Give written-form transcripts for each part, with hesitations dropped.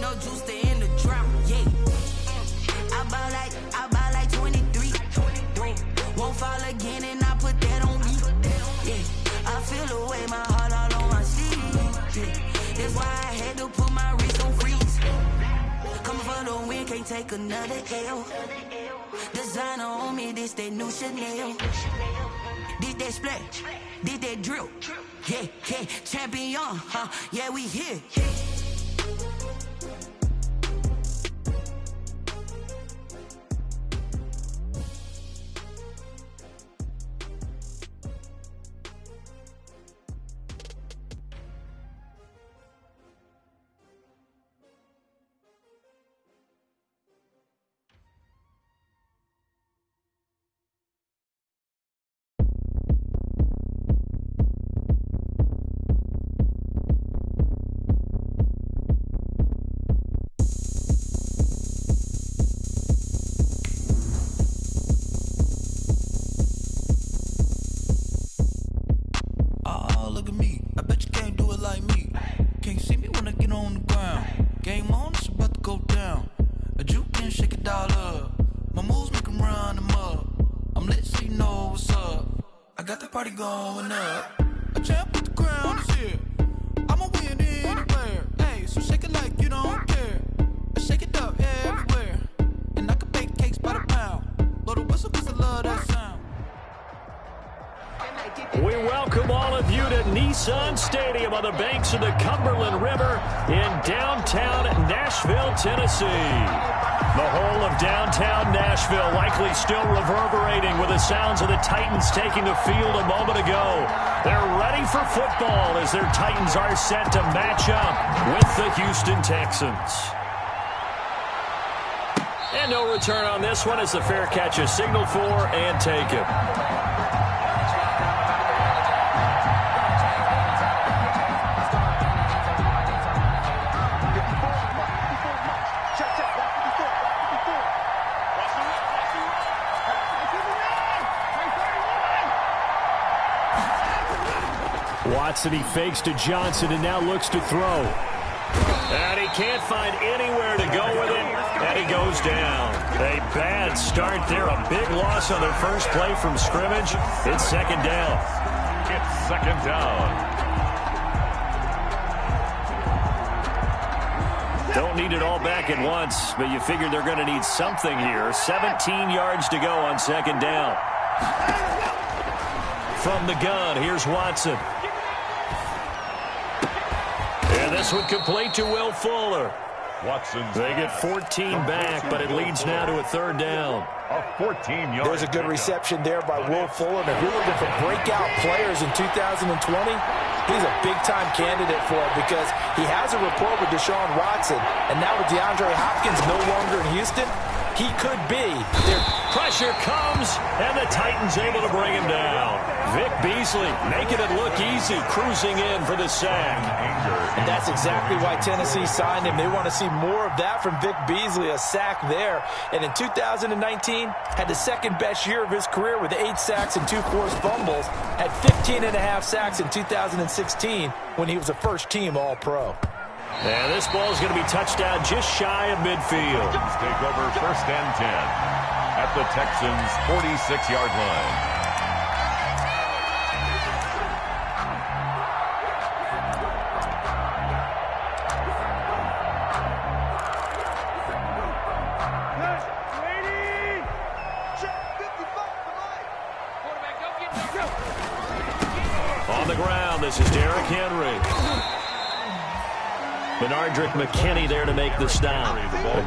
no juice to end the drought, yeah. I buy like 23. Won't fall again and I put that on me, yeah. I feel the way, my heart all on my sleeve, yeah. That's why I had to put my wrist on freeze. Coming for the win, can't take another L. Designer on me, this that new Chanel. Did that splash, did that drill, yeah, yeah. Champion, yeah, we here. Going up, a champ with the crown is here. I'ma win anywhere. Hey, so shake it like you don't care. Shake it up everywhere. And I can bake cakes by the pound. Blow the whistle 'cause I love that sound. We welcome all of you to Nissan Stadium on the banks of the Cumberland River in downtown Nashville, Tennessee. The whole of downtown Nashville likely still reverberating with the sounds of the Titans taking the field a moment ago. They're ready for football as their Titans are set to match up with the Houston Texans. And no return on this one as the fair catch is signaled for and taken. Watson, he fakes to Johnson and now looks to throw. And he can't find anywhere to go with it, and he goes down. A bad start there, a big loss on their first play from scrimmage. It's second down. It's second down. Don't need it all back at once, but you figure they're going to need something here. 17 yards to go on second down. From the gun, here's Watson. And this one complete to Will Fuller. They get 14 back, but it leads now to a third down. A 14-yard. There's a good reception there by Will Fuller. And if you're looking for breakout players in 2020, he's a big-time candidate for it because he has a rapport with Deshaun Watson. And now with DeAndre Hopkins no longer in Houston, he could be their... Pressure comes, and the Titans able to bring him down. Vic Beasley making it look easy, cruising in for the sack. And that's exactly why Tennessee signed him. They want to see more of that from Vic Beasley, a sack there. And in 2019, had the second-best year of his career with 8 sacks and 2 forced fumbles. Had 15.5 sacks in 2016 when he was a first-team All-Pro. And this ball is going to be touched down just shy of midfield. Take over first and 10 at the Texans' 46-yard line. On the ground, this is Derrick Henry. Benardrick McKinney there to make the stop.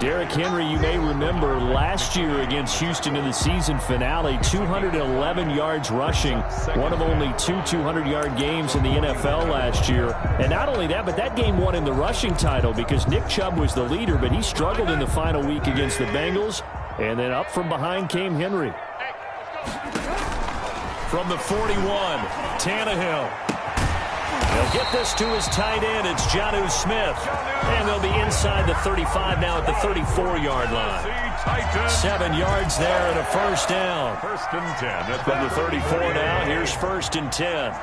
Derrick Henry, you may remember last year against Houston in the season finale, 211 yards rushing, one of only 2 200-yard games in the NFL last year. And not only that, but that game won him the rushing title because Nick Chubb was the leader, but he struggled in the final week against the Bengals. And then up from behind came Henry. From the 41, Tannehill. He'll get this to his tight end. It's Jonnu Smith. And they'll be inside the 35 now at the 34-yard line. 7 yards there and a first down. First and 10. From the 34 now, here's first and 10.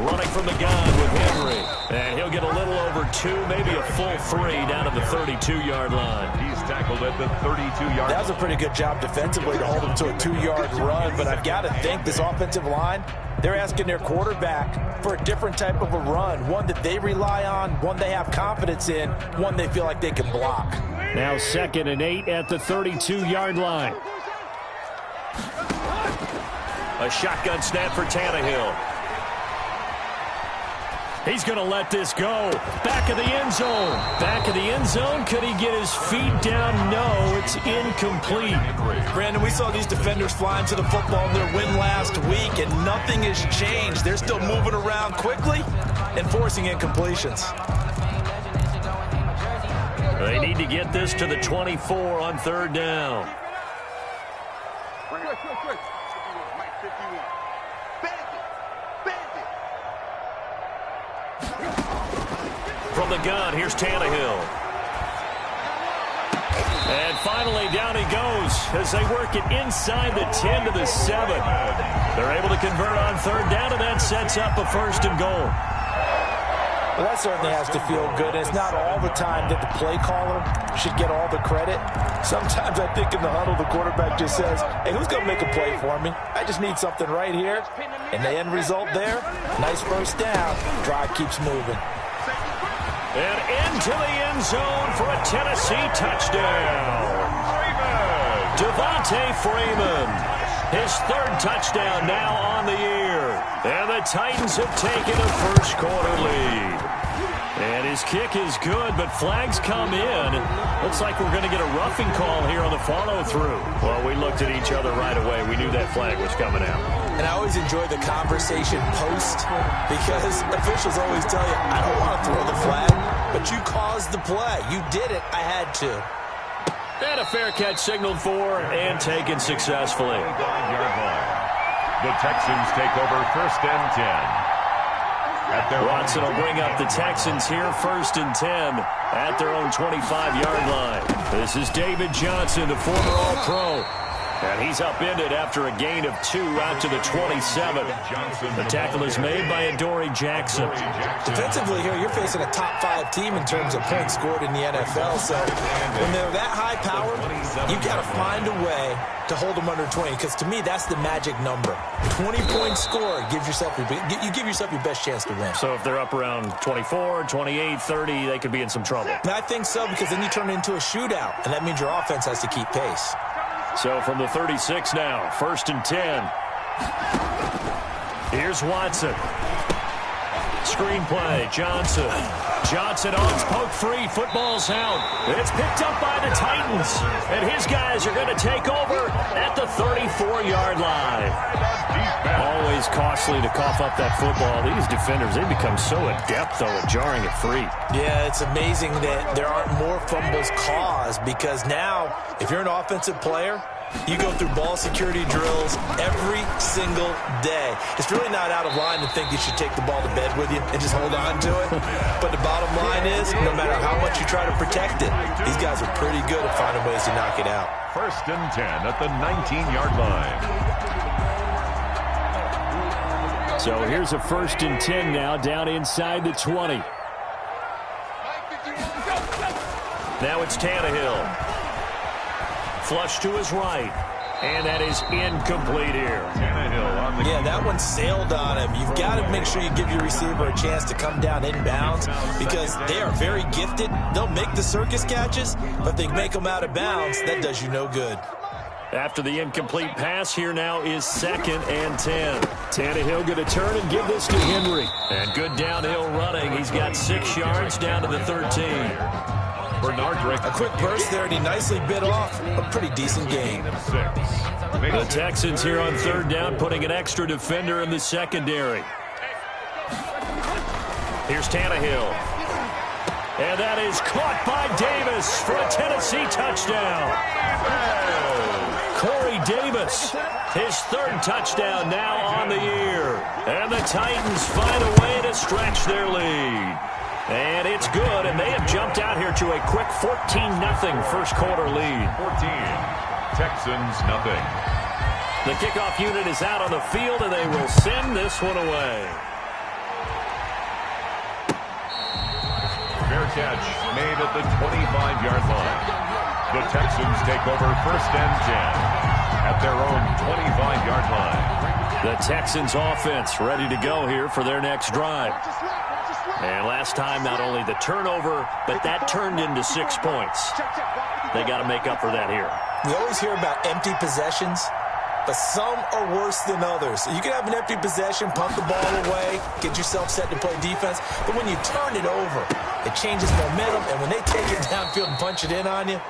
running from the gun with Henry. And he'll get a little over 2, maybe a full 3 down to the 32-yard line. He's tackled at the 32-yard line. That was a pretty good job defensively to hold him to a 2-yard run, but I've got to think this offensive line, they're asking their quarterback for a different type of a run, one that they rely on, one they have confidence in, one they feel like they can block. Now 2nd and 8 at the 32-yard line. A shotgun snap for Tannehill. He's going to let this go. Back of the end zone. Back of the end zone. Could he get his feet down? No, it's incomplete. Brandon, we saw these defenders flying to the football in their win last week, and nothing has changed. They're still moving around quickly and forcing incompletions. They need to get this to the 24 on 3rd down. Quick. Mike 51. Bandit. From the gun, here's Tannehill. And finally, down he goes as they work it inside the 10 to the 7. They're able to convert on 3rd down, and that sets up a 1st and goal. Well, that certainly has to feel good. It's not all the time that the play caller should get all the credit. Sometimes I think in the huddle, the quarterback just says, hey, who's going to make a play for me? I just need something right here. And the end result there, nice 1st down. Drive keeps moving. And into the end zone for a Tennessee touchdown. Devontae Freeman. His 3rd touchdown now on the year. And the Titans have taken a first-quarter lead. And his kick is good, but flags come in. Looks like we're going to get a roughing call here on the follow-through. Well, we looked at each other right away. We knew that flag was coming out. And I always enjoy the conversation post because officials always tell you, I don't want to throw the flag, but you caused the play. You did it. I had to. And a fair catch signaled for and taken successfully. The Texans take over 1st and 10. Watson will bring up the Texans here 1st and 10 at their own 25-yard line. This is David Johnson, the former All-Pro. And he's upended after a gain of 2 out to the 27. The tackle is made by Adoree Jackson. Defensively here, you're facing a top-5 team in terms of points scored in the NFL. So when they're that high-powered, you've got to find a way to hold them under 20. Because to me, that's the magic number. 20-point score gives yourself you give yourself your best chance to win. So if they're up around 24, 28, 30, they could be in some trouble. And I think so, because then you turn it into a shootout, and that means your offense has to keep pace. So from the 36 now, 1st and 10. Here's Watson. Screenplay, Johnson. Johnson on poke free. Football's out. It's picked up by the Titans. And his guys are going to take over at the 34-yard line. Always costly to cough up that football. These defenders, they become so adept, though, at jarring it free. Yeah, it's amazing that there aren't more fumbles caused because now, if you're an offensive player, you go through ball security drills every single day. It's really not out of line to think you should take the ball to bed with you and just hold on to it. But the bottom line is, no matter how much you try to protect it, these guys are pretty good at finding ways to knock it out. 1st and 10 at the 19-yard line. So here's a 1st and 10 now down inside the 20. Now it's Tannehill. Flush to his right. And that is incomplete here. Tannehill on the Yeah, that one sailed on him. You've got to make sure you give your receiver a chance to come down inbounds because they are very gifted. They'll make the circus catches, but if they make them out of bounds, that does you no good. After the incomplete pass, here now is 2nd and 10. Tannehill going to turn and give this to Henry. And good downhill running. He's got 6 yards down to the 13. Bernard Drake. A quick burst there, and he nicely bit off a pretty decent game. The Texans here on 3rd down, putting an extra defender in the secondary. Here's Tannehill. And that is caught by Davis for a Tennessee touchdown. Corey Davis, his 3rd touchdown now on the year. And the Titans find a way to stretch their lead. And it's good, and they have jumped out here to a quick 14-0 first-quarter lead. 14, Texans nothing. The kickoff unit is out on the field, and they will send this one away. catch made at the 25-yard line. The Texans take over 1st and 10 at their own 25-yard line. The Texans offense ready to go here for their next drive. And last time, not only the turnover, but that turned into 6 points. They got to make up for that here. We always hear about empty possessions, but some are worse than others. You can have an empty possession, pump the ball away, get yourself set to play defense, but when you turn it over, it changes momentum, and when they take it downfield and punch it in on you,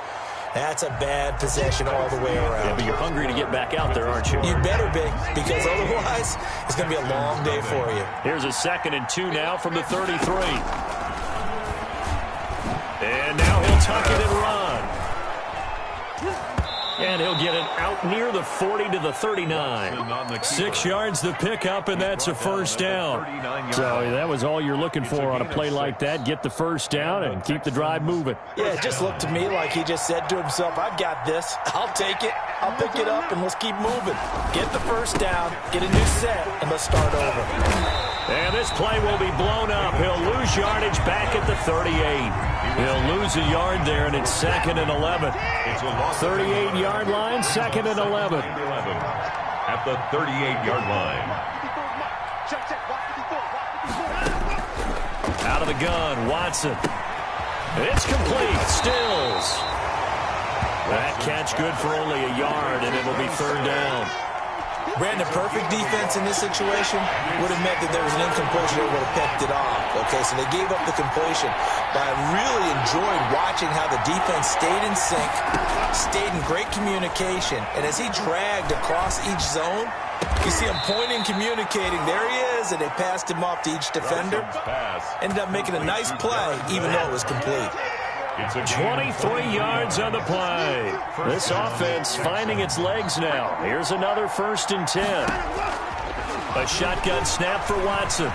that's a bad possession all the way around. Yeah, but you're hungry to get back out there, aren't you? You better be, because otherwise it's going to be a long day for you. Here's a 2nd and 2 now from the 33. And now he'll tuck it and run. And he'll get it out near the 40 to the 39. 6 yards the pickup, and that's a first down. So that was all you're looking for on a play like that. Get the first down and keep the drive moving. Yeah, it just looked to me like he just said to himself, I've got this. I'll take it. I'll pick it up, and let's keep moving. Get the first down, get a new set, and let's start over. And this play will be blown up. He'll lose yardage back at the 38. He'll lose a yard there, and it's 2nd and 11. 38-yard line, 2nd and 11. At the 38-yard line. Out of the gun, Watson. It's complete. Stills. That catch good for only a yard, and it'll be 3rd down. Brandon, perfect defense in this situation would have meant that there was an incompletion. They would have picked it off. Okay, so they gave up the completion. But I really enjoyed watching how the defense stayed in sync, stayed in great communication. And as he dragged across each zone, you see him pointing, communicating. There he is, and they passed him off to each defender. Ended up making a nice play, even though it was complete. 23 yards on the play. This offense finding its legs now. Here's another 1st and 10. A shotgun snap for Watson.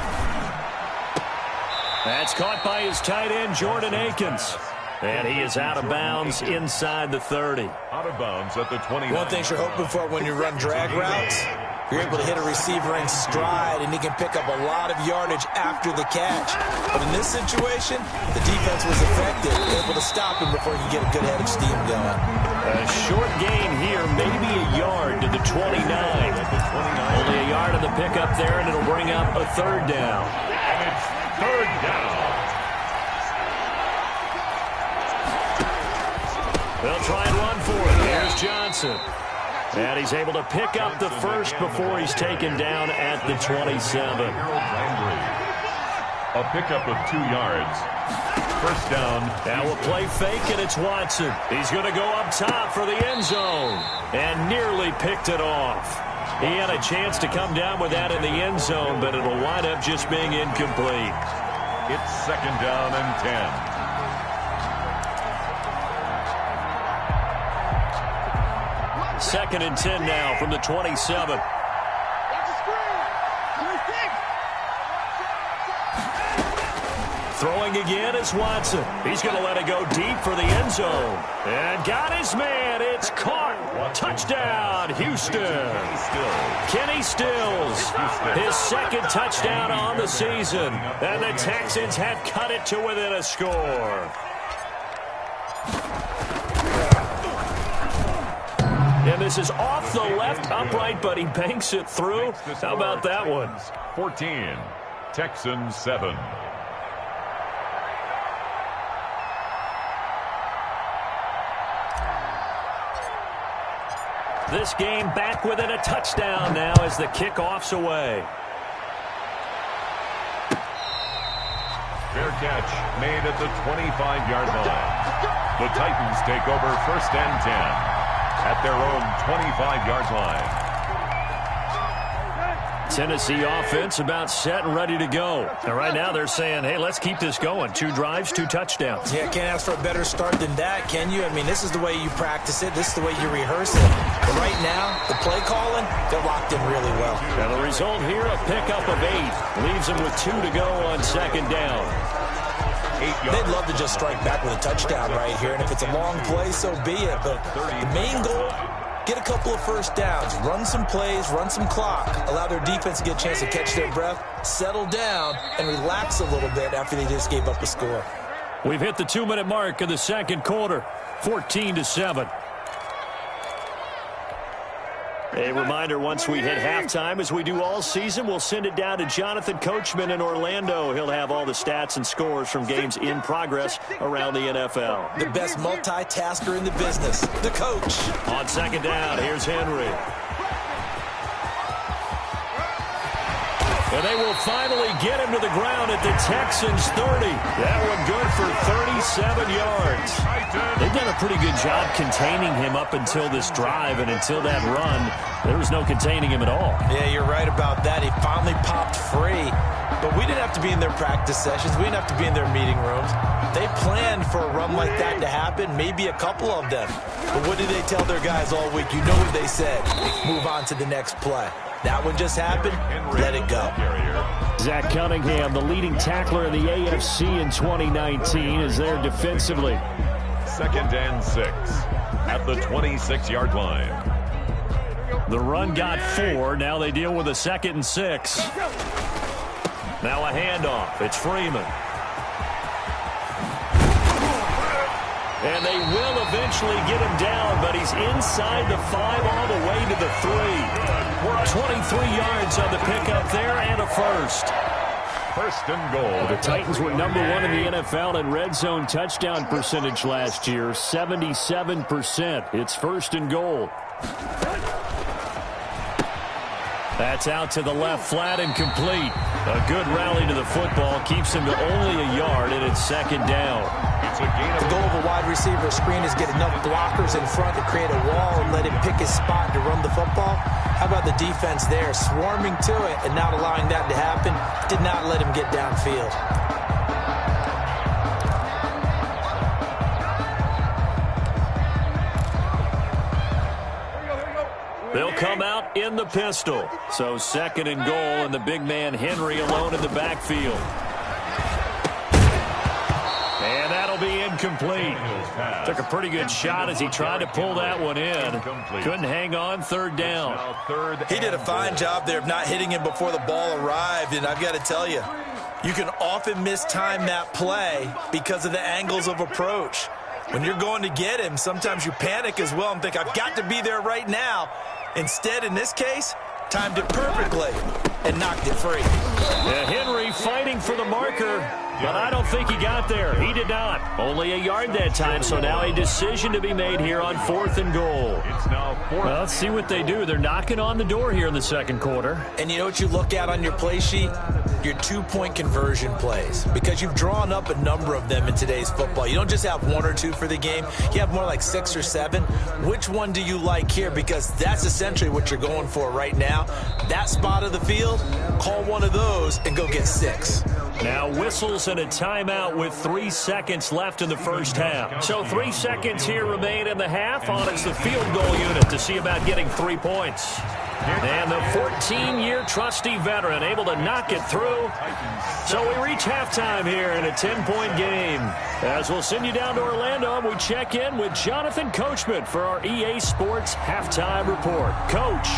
That's caught by his tight end, Jordan Akins. And he is out of bounds inside the 30. Out of bounds at the 20. One thing you're hoping for when you run drag routes, you're able to hit a receiver in stride, and he can pick up a lot of yardage after the catch. But in this situation, the defense was effective, able to stop him before he could get a good head of steam going. A short gain here, maybe a yard to the 29. Only a yard of the pickup there, and it'll bring up a 3rd down. And it's 3rd down. They'll try and run for it. Here's Johnson. And he's able to pick up the first before he's taken down at the 27. A pickup of 2 yards. 1st down. Now we'll play fake, and it's Watson. He's going to go up top for the end zone. And nearly picked it off. He had a chance to come down with that in the end zone, but it'll wind up just being incomplete. It's 2nd down and 10. 2nd and 10 now from the 27. Throwing again is Watson. He's going to let it go deep for the end zone. And got his man. It's caught. Touchdown, Houston. Kenny Stills. His 2nd touchdown on the season. And the Texans have cut it to within a score. And this is off the left upright, but he banks it through. How about that one? 14, Texans 7. This game back within a touchdown now as the kickoff's away. Fair catch made at the 25-yard line. The Titans take over 1st and 10. At their own 25-yard line. Tennessee offense about set and ready to go. And right now they're saying, hey, let's keep this going. 2 drives, 2 touchdowns. Yeah, can't ask for a better start than that, can you? I mean, this is the way you practice it. This is the way you rehearse it. But right now, the play calling, they're locked in really well. And the result here, a pickup of 8. Leaves them with 2 to go on 2nd down. They'd love to just strike back with a touchdown right here, and if it's a long play, so be it. But the main goal, get a couple of first downs, run some plays, run some clock, allow their defense to get a chance to catch their breath, settle down, and relax a little bit after they just gave up a score. We've hit the 2-minute mark of the second quarter, 14-7. A reminder, once we hit halftime, as we do all season, we'll send it down to Jonathan Coachman in Orlando. He'll have all the stats and scores from games in progress around the NFL. The best multitasker in the business, the coach. On second down, here's Henry. And they will finally get him to the ground at the Texans' 30. That one good for 37 yards. They've done a pretty good job containing him up until this drive, and until that run, there was no containing him at all. Yeah, you're right about that. He finally popped free. But we didn't have to be in their practice sessions. We didn't have to be in their meeting rooms. They planned for a run like that to happen, maybe a couple of them. But what did they tell their guys all week? You know what they said. Move on to the next play. That one just happened. Let it go. Zach Cunningham, the leading tackler in the AFC in 2019, is there defensively. 2nd and 6 at the 26-yard line. The run got 4. Now they deal with a 2nd and 6. Now a handoff. It's Freeman. And they will eventually get him down, but he's inside the 5 all the way to the 3. 23 yards on the pickup there and a first. 1st and goal. The Titans were number 1 in the NFL in red zone touchdown percentage last year, 77%. It's 1st and goal. That's out to the left, flat and complete. A good rally to the football keeps him to only a yard, and it's 2nd down. It's a gain of The goal of a wide receiver screen is get enough blockers in front to create a wall and let him pick his spot to run the football. How about the defense there, swarming to it and not allowing that to happen? Did not let him get downfield. They'll come out in the pistol. So 2nd and goal, and the big man Henry alone in the backfield. And that'll be incomplete. Took a pretty good shot as he tried to pull that one in. Couldn't hang on. 3rd down. He did a fine job there of not hitting him before the ball arrived, and I've got to tell you, you can often mistime that play because of the angles of approach. When you're going to get him, sometimes you panic as well and think, I've got to be there right now. Instead, in this case, timed it perfectly and knocked it free. Yeah, Henry fighting for the marker, but I don't think he got there. He did not. Only a yard that time, so now a decision to be made here on 4th and goal. It's now 4th. Well, let's see what they do. They're knocking on the door here in the second quarter. And you know what you look at on your play sheet? Your 2-point conversion plays, because you've drawn up a number of them in today's football. You don't just have 1 or 2 for the game. You have more like 6 or 7. Which one do you like here? Because that's essentially what you're going for right now. That spot of the field, call one of those and go get 6. Now whistles and a timeout with 3 seconds left in the first half. So 3 seconds here remain in the half on it's the field goal unit to see about getting 3 points. And the 14-year trusty veteran able to knock it through. So we reach halftime here in a 10-point game. As we'll send you down to Orlando, and we check in with Jonathan Coachman for our EA Sports Halftime Report. Coach.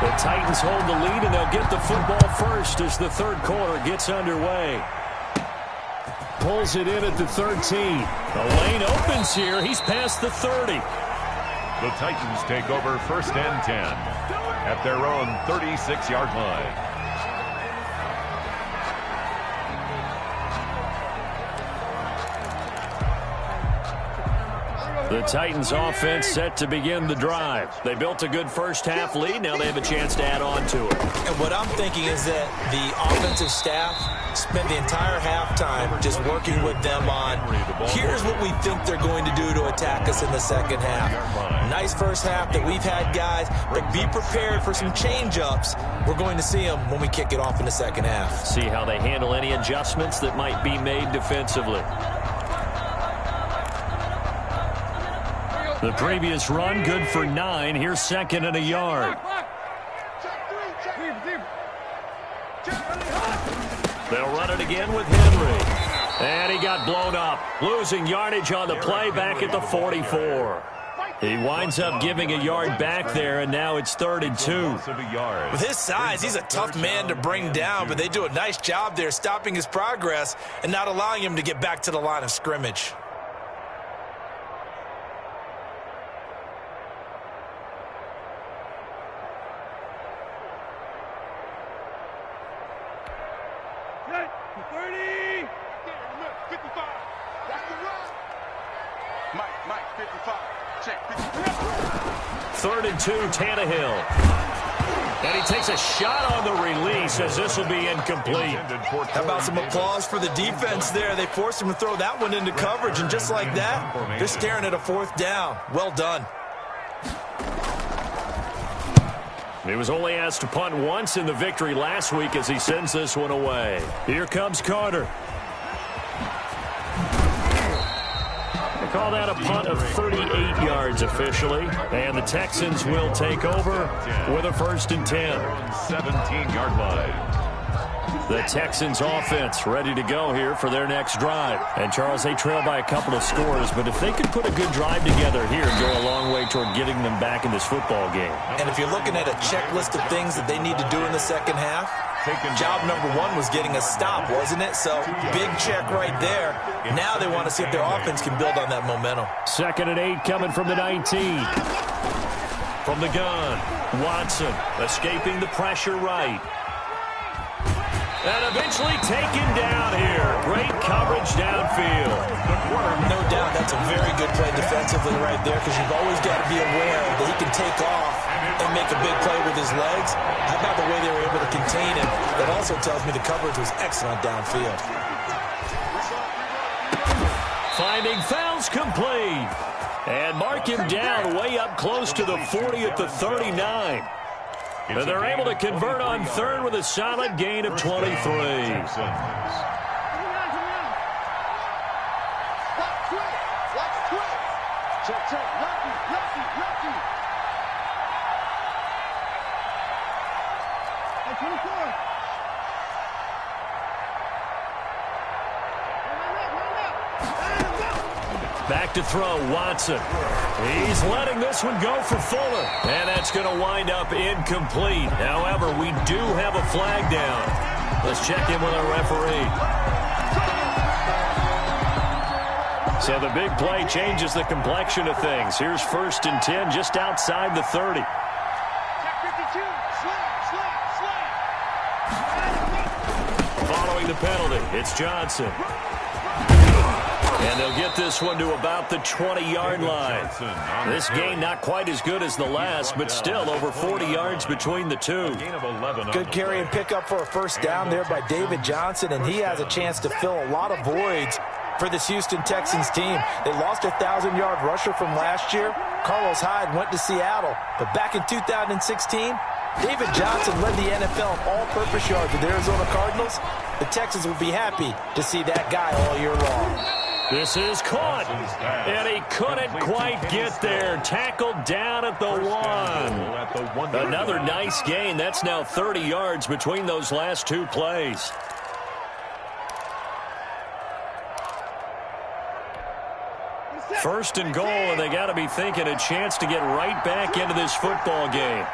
The Titans hold the lead, and they'll get the football first as the third quarter gets underway. Pulls it in at the 13. The lane opens here. He's past the 30. The Titans take over 1st and 10 at their own 36-yard line. The Titans offense set to begin the drive. They built a good first half lead. Now they have a chance to add on to it. And what I'm thinking is that the offensive staff spent the entire halftime just working with them on, here's what we think they're going to do to attack us in the second half. Nice first half that we've had, guys, but be prepared for some change-ups. We're going to see them when we kick it off in the second half. See how they handle any adjustments that might be made defensively. The previous run, good for 9. Here's 2nd and a yard. They'll run it again with Henry. And he got blown up. Losing yardage on the play back at the 44. He winds up giving a yard back there, and now it's 3rd and 2. With his size, he's a tough man to bring down, but they do a nice job there stopping his progress and not allowing him to get back to the line of scrimmage. Third and 2, Tannehill. And he takes a shot on the release as this will be incomplete. How about some applause for the defense there? They forced him to throw that one into coverage, and just like that, they're staring at a 4th down. Well done. He was only asked to punt once in the victory last week as he sends this one away. Here comes Carter. Call that a punt of 38 yards officially. And the Texans will take over with a 1st and 10. 17-yard line. The Texans offense ready to go here for their next drive. And Charles, they trail by a couple of scores, but if they could put a good drive together here and go a long way toward getting them back in this football game. And if you're looking at a checklist of things that they need to do in the second half, job number 1 was getting a stop, wasn't it? So big check right there. Now they want to see if their offense can build on that momentum. 2nd and 8 coming from the 19. From the gun, Watson escaping the pressure right. And eventually taken down here. Great coverage downfield. No doubt that's a very good play defensively right there, because you've always got to be aware that he can take off and make a big play with his legs. How about the way they were able to contain him? That also tells me the coverage was excellent downfield. Finding Fouls complete. And mark him down way up close to the 40 at the 39. And they're able to convert on 3rd with a solid gain of 23. Let's twist. Check. Lucky. Hey, 24. Back to throw, Watson. He's letting this one go for Fuller. And that's going to wind up incomplete. However, we do have a flag down. Let's check in with our referee. So the big play changes the complexion of things. Here's 1st and 10 just outside the 30. Following the penalty, it's Johnson. And they'll get this one to about the 20-yard line. This gain not quite as good as the last, but still over 40 yards between the two. Good carry and pickup for a 1st down there by David Johnson, and he has a chance to fill a lot of voids for this Houston Texans team. They lost a 1,000-yard rusher from last year. Carlos Hyde went to Seattle, but back in 2016, David Johnson led the NFL in all-purpose yards with the Arizona Cardinals. The Texans will be happy to see that guy all year long. This is caught, and he couldn't quite get there. Tackled down at the 1. Another nice gain. That's now 30 yards between those last 2 plays. First and goal, and they got to be thinking a chance to get right back into this football game.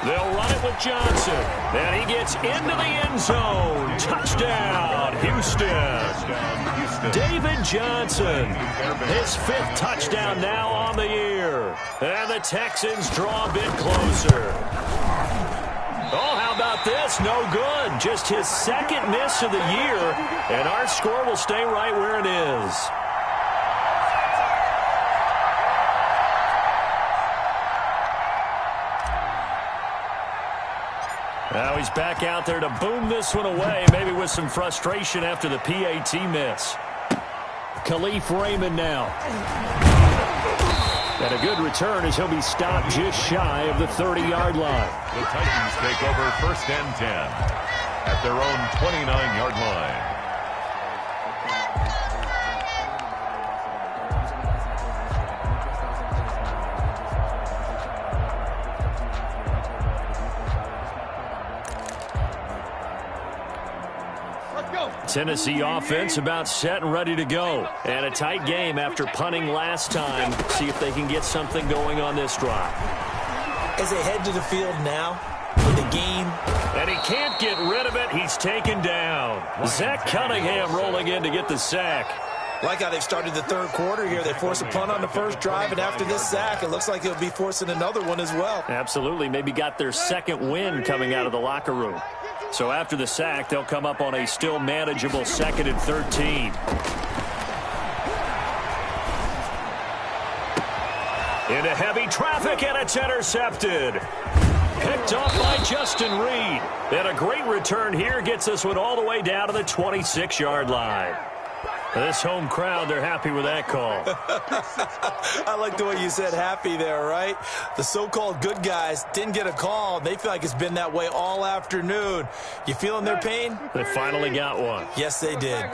They'll run it with Johnson. And he gets into the end zone. Touchdown, Houston. David Johnson. His 5th touchdown now on the year. And the Texans draw a bit closer. Oh, how about this? No good. Just his 2nd miss of the year. And our score will stay right where it is. Now he's back out there to boom this one away, maybe with some frustration after the PAT miss. Khalif Raymond now. And a good return as he'll be stopped just shy of the 30-yard line. The Titans take over 1st and 10 at their own 29-yard line. Let's go. Tennessee offense about set and ready to go. And a tight game after punting last time. See if they can get something going on this drive. As they head to the field now for the game. And he can't get rid of it. He's taken down. Zach Cunningham rolling in to get the sack. Like how they've started the third quarter here. They force a punt on the first drive, and after this sack, it looks like they'll be forcing another one as well. Absolutely. Maybe got their second win coming out of the locker room. So after the sack, they'll come up on a still manageable 2nd and 13. Into heavy traffic, and it's intercepted. Picked off by Justin Reed. And a great return here gets this one all the way down to the 26-yard line. This home crowd, they're happy with that call. I like the way you said happy there, right? The so-called good guys didn't get a call. They feel like it's been that way all afternoon. You feeling their pain? They finally got one. Yes, they did.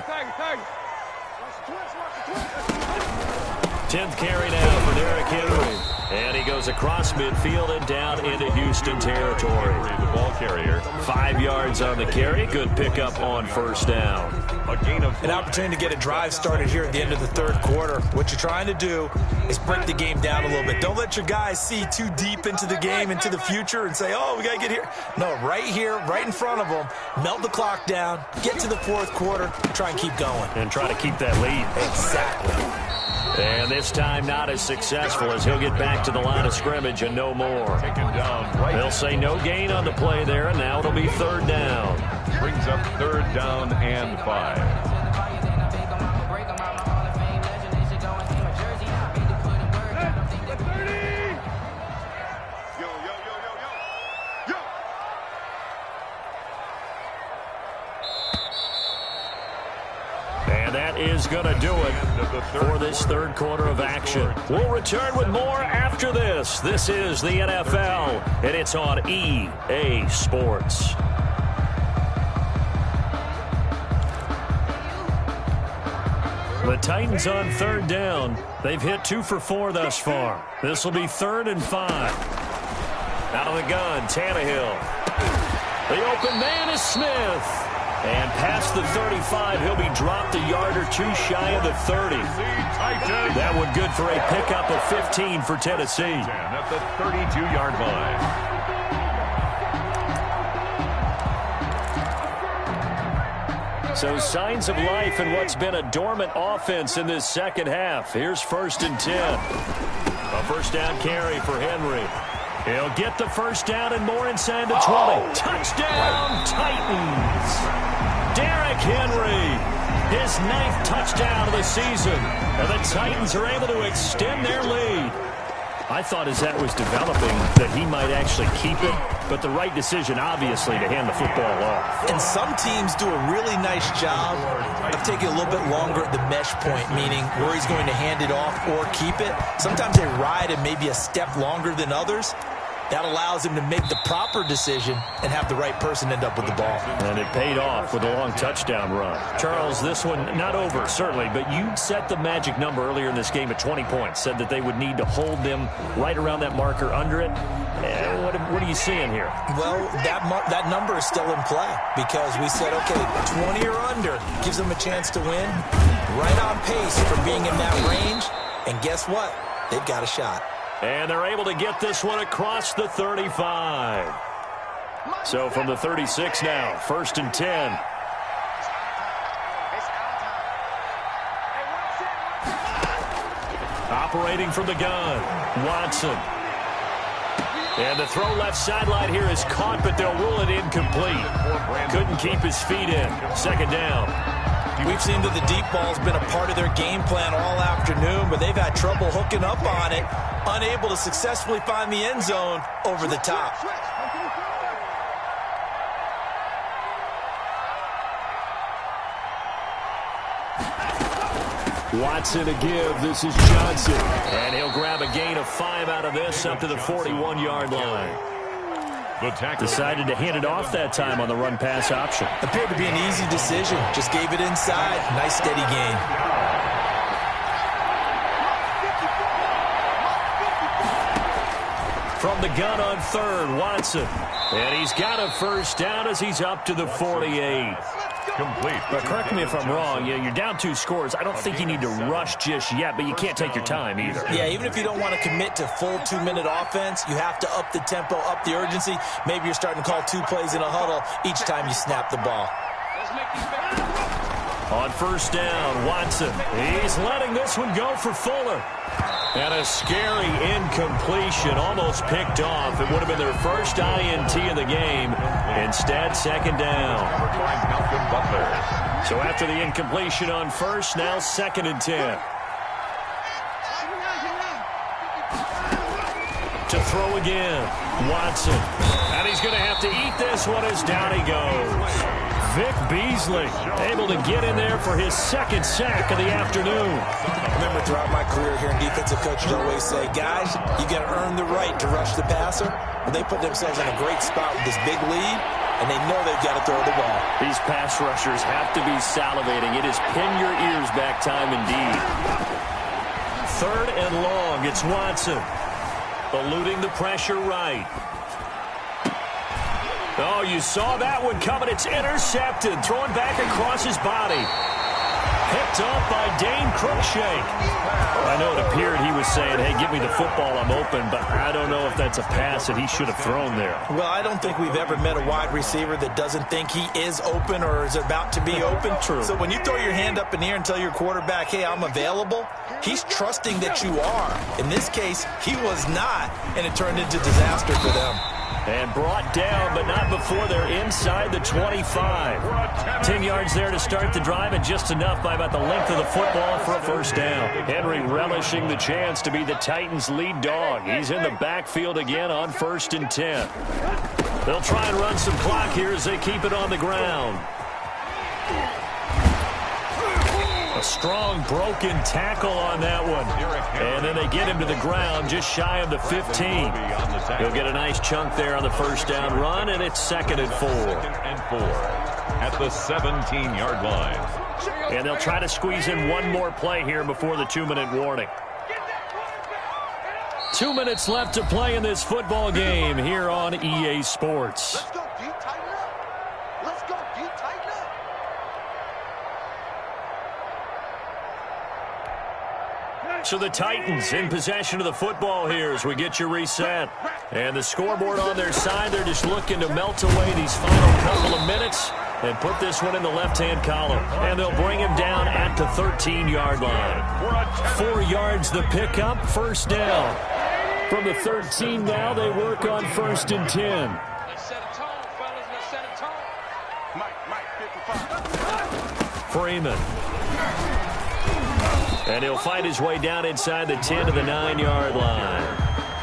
10th carry now for Derrick Henry. And he goes across midfield and down into Houston territory. The ball carrier. 5 yards on the carry. Good pickup on first down. A gain of An opportunity to get a drive started here at the end of the third quarter. What you're trying to do is break the game down a little bit. Don't let your guys see too deep into the game, into the future, and say, oh, we got to get here. No, right here, right in front of them. Melt the clock down. Get to the fourth quarter. Try and keep going. And try to keep that lead. Exactly. And this time not as successful as he'll get back to the line of scrimmage and no more. taken down right. They'll say no gain on the play there, and now it'll be 3rd down. Brings up 3rd down and 5. And that is going to do it for this third quarter of action. We'll return with more after this. This is the NFL, and it's on EA Sports. The Titans on 3rd down. They've hit 2 for 4 thus far. This will be 3rd and 5. Out of the gun, Tannehill. The open man is Smith. And past the 35, he'll be dropped a yard or 2 shy of the 30. That one good for a pickup of 15 for Tennessee. At the 32-yard line. So signs of life in what's been a dormant offense in this second half. Here's 1st and 10. A first down carry for Henry. He'll get the first down and more inside the 20. Touchdown, Titans! Derrick Henry, his 9th touchdown of the season. And the Titans are able to extend their lead. I thought as that was developing that he might actually keep it, but the right decision, obviously, to hand the football off. And some teams do a really nice job of taking a little bit longer at the mesh point, meaning where he's going to hand it off or keep it. Sometimes they ride it maybe a step longer than others. That allows him to make the proper decision and have the right person end up with the ball. And it paid off with a long touchdown run. Charles, this one not over, certainly, but you set the magic number earlier in this game at 20 points, said that they would need to hold them right around that marker under it. What are you seeing here? Well, that number is still in play because we said, okay, 20 or under gives them a chance to win. Right on pace for being in that range. And guess what? They've got a shot. And they're able to get this one across the 35. So from the 36 now, 1st and 10. Operating from the gun, Watson. And the throw left sideline here is caught, but they'll rule it incomplete. Couldn't keep his feet in. 2nd down. We've seen that the deep ball's been a part of their game plan all afternoon, but they've had trouble hooking up on it, unable to successfully find the end zone over the top. Watson to give. This is Johnson. And he'll grab a gain of 5 out of this up to the 41-yard line. Decided to hand it off that time on the run-pass option. Appeared to be an easy decision. Just gave it inside. Nice steady gain. From the gun on 3rd, Watson. And he's got a first down as he's up to the 48. Complete. But correct me if I'm wrong. You're down 2 scores. I don't think you need to rush just yet, but you can't take your time either. Yeah, even if you don't want to commit to full 2-minute offense, you have to up the tempo, up the urgency. Maybe you're starting to call 2 plays in a huddle each time you snap the ball. On first down, Watson. He's letting this one go for Fuller. And a scary incompletion, almost picked off. It would have been their first INT of the game. Instead, second down. So after the incompletion on first, now 2nd and 10. To throw again, Watson. And he's going to have to eat this one as down he goes. Vic Beasley able to get in there for his 2nd sack of the afternoon. Remember, throughout my career here in defensive coaches always say, guys, you got to earn the right to rush the passer. Well, they put themselves in a great spot with this big lead, and they know they've got to throw the ball. These pass rushers have to be salivating. It is pin your ears back time indeed. 3rd and long. It's Watson. Eluding the pressure right. Oh, you saw that one coming. It's intercepted. Throwing back across his body. Picked off by Dane Cruikshank. I know it appeared he was saying, hey, give me the football, I'm open, but I don't know if that's a pass that he should have thrown there. Well, I don't think we've ever met a wide receiver that doesn't think he is open or is about to be open. True. So when you throw your hand up in the air and tell your quarterback, hey, I'm available, he's trusting that you are. In this case, he was not, and it turned into disaster for them. And brought down, but not before they're inside the 25. 10 yards there to start the drive, and just enough by about the length of the football for a first down. Henry relishing the chance to be the Titans' lead dog. He's in the backfield again on 1st and 10. They'll try and run some clock here as they keep it on the ground. A strong broken tackle on that one. And then they get him to the ground just shy of the 15. He'll get a nice chunk there on the first down run, and it's 2nd and 4. At the 17-yard line. And they'll try to squeeze in one more play here before the 2-minute warning. 2 minutes left to play in this football game here on EA Sports. Let's go, D. Tighten up. Let's go, D. Tighten up. So the Titans in possession of the football here as we get you reset. And the scoreboard on their side, they're just looking to melt away these final couple of minutes and put this one in the left-hand column. And they'll bring him down at the 13-yard line. 4 yards the pickup, first down. From the 13 now, they work on 1st and 10. Let's set a tone, fellas. Let's set a tone. Mike, 55. Freeman. And he'll fight his way down inside the 10 to the 9-yard line.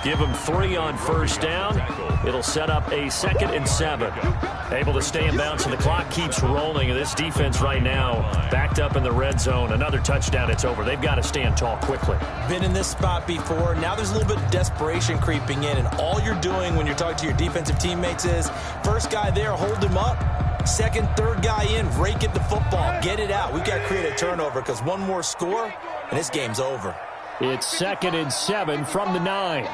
Give him 3 on first down. It'll set up a 2nd and 7. Able to stay in bounds, and the clock keeps rolling. And this defense right now backed up in the red zone. Another touchdown, it's over. They've got to stand tall quickly. Been in this spot before. Now there's a little bit of desperation creeping in, and all you're doing when you're talking to your defensive teammates is, first guy there, hold him up. 2nd, 3rd guy in, rake at the football. Get it out. We've got to create a turnover because one more score, and this game's over. It's 2nd and 7 from the 9.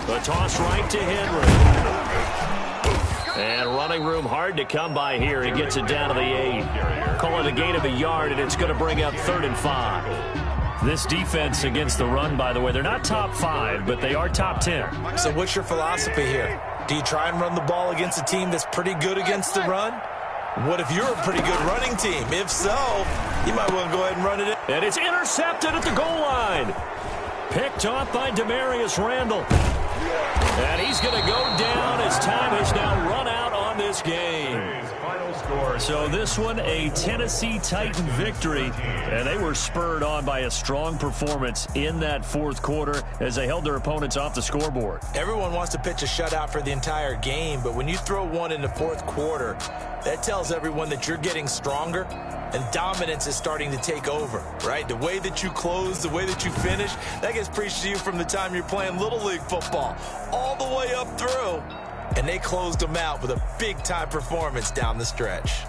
The toss right to Henry. And running room hard to come by here. He gets it down to the 8. Call it a gain of a yard, and it's going to bring up 3rd and 5. This defense against the run, by the way, they're not top 5, but they are top 10. So what's your philosophy here? Do you try and run the ball against a team that's pretty good against the run? What if you're a pretty good running team? If so, you might want to go ahead and run it in. And it's intercepted at the goal line. Picked off by Demarius Randall. And he's going to go down as time has now run out on this game. So this one, a Tennessee Titan victory, and they were spurred on by a strong performance in that 4th quarter as they held their opponents off the scoreboard. Everyone wants to pitch a shutout for the entire game, but when you throw one in the 4th quarter, that tells everyone that you're getting stronger and dominance is starting to take over, right? The way that you close, the way that you finish, that gets preached to you from the time you're playing Little League football all the way up through. And they closed them out with a big-time performance down the stretch.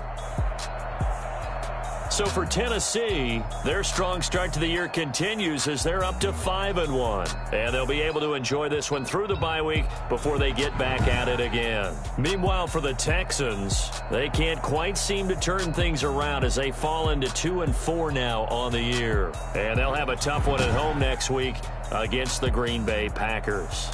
So for Tennessee, their strong start to the year continues as they're up to 5-1. And they'll be able to enjoy this one through the bye week before they get back at it again. Meanwhile, for the Texans, they can't quite seem to turn things around as they fall into 2-4 now on the year. And they'll have a tough one at home next week against the Green Bay Packers.